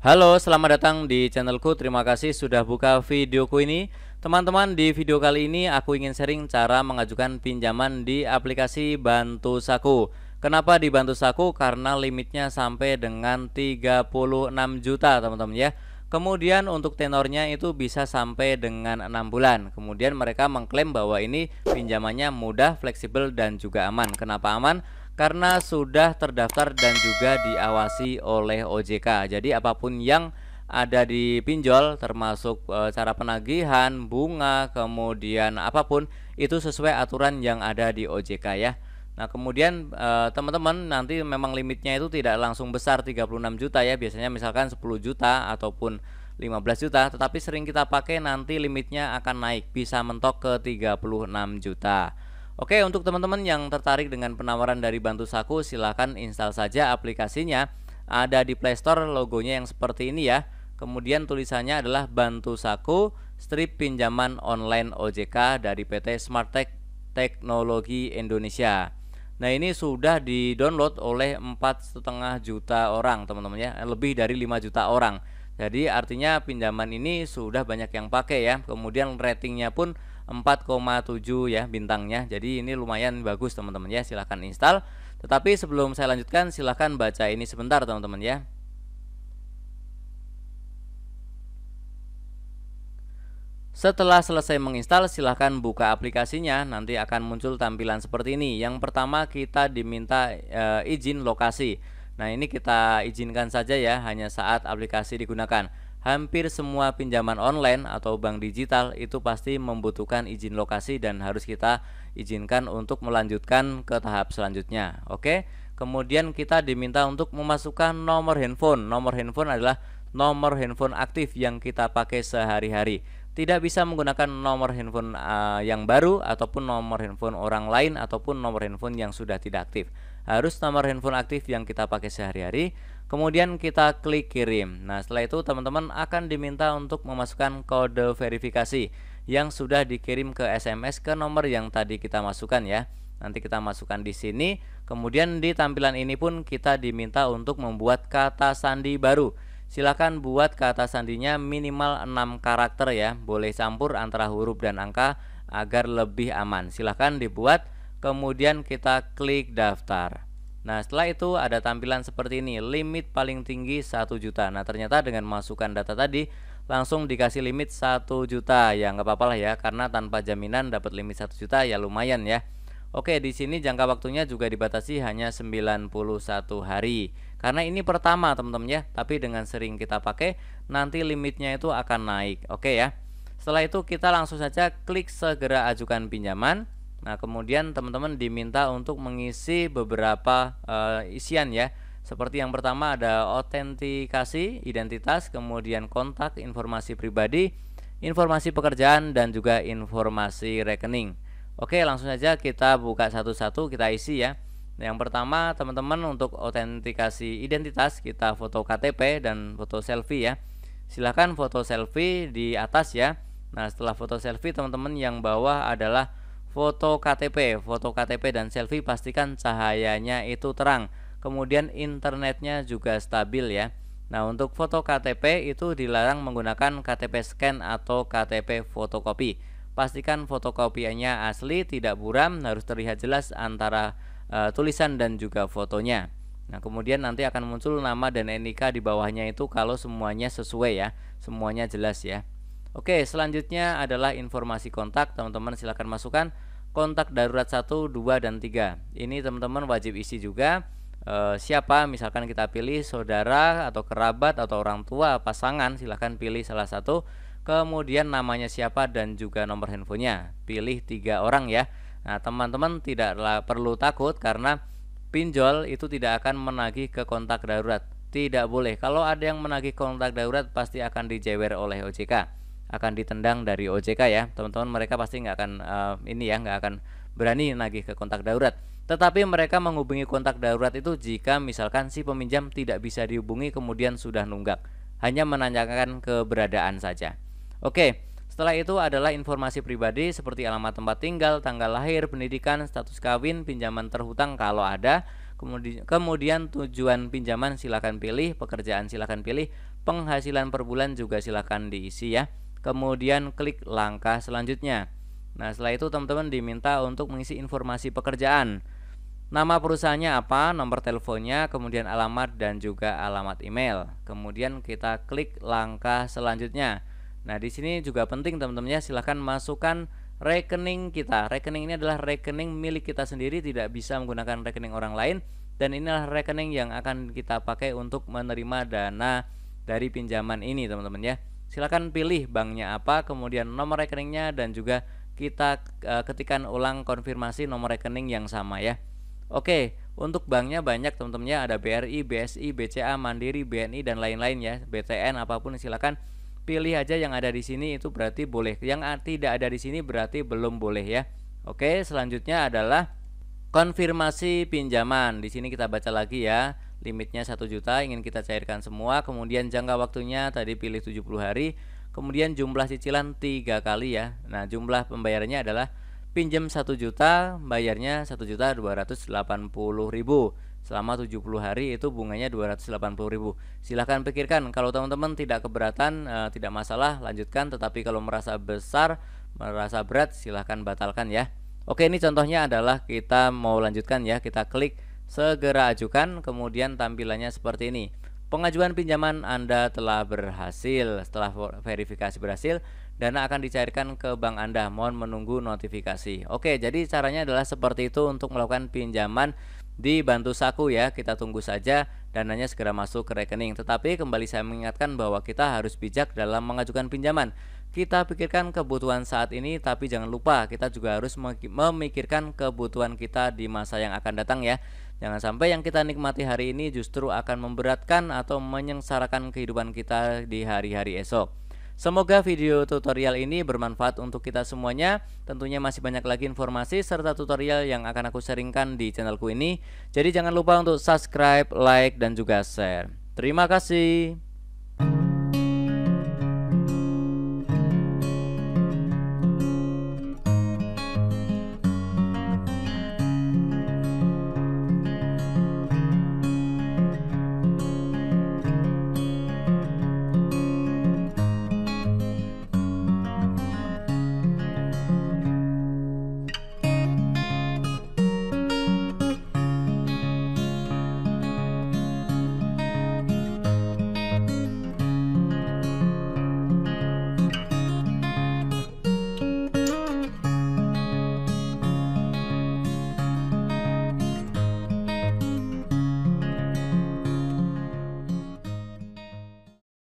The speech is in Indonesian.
Halo, selamat datang di channelku. Terima kasih sudah buka videoku ini. Teman-teman, di video kali ini aku ingin sharing cara mengajukan pinjaman di aplikasi Bantu Saku. Kenapa di Bantu Saku? Karena limitnya sampai dengan 36 juta, teman-teman ya. Kemudian untuk tenornya itu bisa sampai dengan 6 bulan. Kemudian mereka mengklaim bahwa ini pinjamannya mudah, fleksibel, dan juga aman. Kenapa aman? Karena sudah terdaftar dan juga diawasi oleh OJK. Jadi apapun yang ada di pinjol termasuk cara penagihan, bunga, kemudian apapun itu sesuai aturan yang ada di OJK ya. Nah, kemudian teman-teman nanti memang limitnya itu tidak langsung besar 36 juta ya. Biasanya misalkan 10 juta ataupun 15 juta, tetapi sering kita pakai nanti limitnya akan naik, bisa mentok ke 36 juta. Oke, untuk teman-teman yang tertarik dengan penawaran dari Bantu Saku, silahkan install saja aplikasinya. Ada di Play Store, logonya yang seperti ini ya. Kemudian tulisannya adalah Bantu Saku, strip pinjaman online OJK dari PT Smartech Teknologi Indonesia. Nah, ini sudah di-download oleh 4,5 juta orang, teman-teman ya. Lebih dari 5 juta orang. Jadi artinya pinjaman ini sudah banyak yang pakai ya. Kemudian ratingnya pun 4,7 ya bintangnya. Jadi ini lumayan bagus teman-teman ya. Silahkan install. Tetapi sebelum saya lanjutkan, silahkan baca ini sebentar teman-teman ya. Setelah selesai menginstal, silahkan buka aplikasinya. Nanti akan muncul tampilan seperti ini. Yang pertama kita diminta izin lokasi. Nah, ini kita izinkan saja ya, hanya saat aplikasi digunakan. Hampir semua pinjaman online atau bank digital itu pasti membutuhkan izin lokasi dan harus kita izinkan untuk melanjutkan ke tahap selanjutnya. Oke. Kemudian kita diminta untuk memasukkan nomor handphone. Nomor handphone adalah nomor handphone aktif yang kita pakai sehari-hari. Tidak bisa menggunakan nomor handphone yang baru ataupun nomor handphone orang lain ataupun nomor handphone yang sudah tidak aktif. Harus nomor handphone aktif yang kita pakai sehari-hari. Kemudian kita klik kirim. Nah, setelah itu teman-teman akan diminta untuk memasukkan kode verifikasi yang sudah dikirim ke SMS ke nomor yang tadi kita masukkan ya. Nanti kita masukkan di sini. Kemudian di tampilan ini pun kita diminta untuk membuat kata sandi baru. Silakan buat kata sandinya minimal 6 karakter ya. Boleh campur antara huruf dan angka agar lebih aman. Silakan dibuat, kemudian kita klik daftar. Nah, setelah itu ada tampilan seperti ini, limit paling tinggi 1 juta. Nah, ternyata dengan masukkan data tadi langsung dikasih limit 1 juta. Ya nggak apa-apa lah ya, karena tanpa jaminan dapat limit 1 juta ya lumayan ya. Oke, di sini jangka waktunya juga dibatasi hanya 91 hari. Karena ini pertama teman-teman ya, tapi dengan sering kita pakai nanti limitnya itu akan naik. Oke ya. Setelah itu kita langsung saja klik segera ajukan pinjaman. Nah, kemudian teman-teman diminta untuk mengisi beberapa isian ya. Seperti yang pertama ada autentikasi identitas, kemudian kontak, informasi pribadi, informasi pekerjaan, dan juga informasi rekening. Oke, langsung saja kita buka satu-satu, kita isi ya. Yang pertama teman-teman untuk autentikasi identitas kita foto KTP dan foto selfie ya. Silahkan foto selfie di atas ya. Nah, setelah foto selfie teman-teman yang bawah adalah foto KTP. Foto KTP dan selfie pastikan cahayanya itu terang. Kemudian internetnya juga stabil ya. Nah, untuk foto KTP itu dilarang menggunakan KTP scan atau KTP fotokopi. Pastikan fotokopiannya asli, tidak buram, harus terlihat jelas antara tulisan dan juga fotonya. Nah, kemudian nanti akan muncul nama dan NIK di bawahnya itu kalau semuanya sesuai ya, semuanya jelas ya. Oke, selanjutnya adalah informasi kontak. Teman-teman silakan masukkan kontak darurat 1, 2, dan 3. Ini teman-teman wajib isi juga siapa, misalkan kita pilih saudara atau kerabat atau orang tua, pasangan, silahkan pilih salah satu. Kemudian namanya siapa dan juga nomor handphonenya. Pilih 3 orang ya. Nah, teman-teman tidak perlu takut karena pinjol itu tidak akan menagih ke kontak darurat. Tidak boleh. Kalau ada yang menagih kontak darurat pasti akan dijewer oleh OJK. Akan ditendang dari OJK ya. Teman-teman, mereka pasti nggak akan nggak akan berani nagih ke kontak darurat. Tetapi mereka menghubungi kontak darurat itu jika misalkan si peminjam tidak bisa dihubungi kemudian sudah nunggak. Hanya menanyakan keberadaan saja. Oke, setelah itu adalah informasi pribadi seperti alamat tempat tinggal, tanggal lahir, pendidikan, status kawin, pinjaman terhutang kalau ada, kemudian tujuan pinjaman silakan pilih, pekerjaan silakan pilih, penghasilan per bulan juga silahkan diisi ya. Kemudian klik langkah selanjutnya. Nah, setelah itu teman-teman diminta untuk mengisi informasi pekerjaan. Nama perusahaannya apa, nomor teleponnya, kemudian alamat dan juga alamat email. Kemudian kita klik langkah selanjutnya. Nah, di sini juga penting teman-teman ya, silahkan masukkan rekening kita. Rekening ini adalah rekening milik kita sendiri, tidak bisa menggunakan rekening orang lain. Dan inilah rekening yang akan kita pakai untuk menerima dana dari pinjaman ini teman-teman ya. Silahkan pilih banknya apa, kemudian nomor rekeningnya, dan juga kita ketikkan ulang konfirmasi nomor rekening yang sama ya. Oke, untuk banknya banyak teman-teman ya, ada BRI, BSI, BCA, Mandiri, BNI dan lain-lain ya, BTN apapun silakan pilih aja yang ada di sini, itu berarti boleh. Yang tidak ada di sini berarti belum boleh ya. Oke, selanjutnya adalah konfirmasi pinjaman. Di sini kita baca lagi ya. Limitnya 1 juta ingin kita cairkan semua, kemudian jangka waktunya tadi pilih 70 hari, kemudian jumlah cicilan 3 kali ya. Nah, jumlah pembayarannya adalah pinjam 1 juta, bayarnya 1.280.000. Selama 70 hari itu bunganya 280.000. Silahkan pikirkan, kalau teman-teman tidak keberatan, tidak masalah, lanjutkan. Tetapi kalau merasa besar, merasa berat, silahkan batalkan ya. Oke, ini contohnya adalah kita mau lanjutkan ya. Kita klik segera ajukan, kemudian tampilannya seperti ini. Pengajuan pinjaman Anda telah berhasil. Setelah verifikasi berhasil, dana akan dicairkan ke bank Anda. Mohon menunggu notifikasi. Oke, jadi caranya adalah seperti itu untuk melakukan pinjaman di Bantu Saku ya. Kita tunggu saja dananya segera masuk ke rekening. Tetapi kembali saya mengingatkan bahwa kita harus bijak dalam mengajukan pinjaman. Kita pikirkan kebutuhan saat ini, tapi jangan lupa kita juga harus memikirkan kebutuhan kita di masa yang akan datang ya. Jangan sampai yang kita nikmati hari ini justru akan memberatkan atau menyengsarakan kehidupan kita di hari-hari esok. Semoga video tutorial ini bermanfaat untuk kita semuanya. Tentunya masih banyak lagi informasi serta tutorial yang akan aku sharingkan di channelku ini. Jadi jangan lupa untuk subscribe, like, dan juga share. Terima kasih.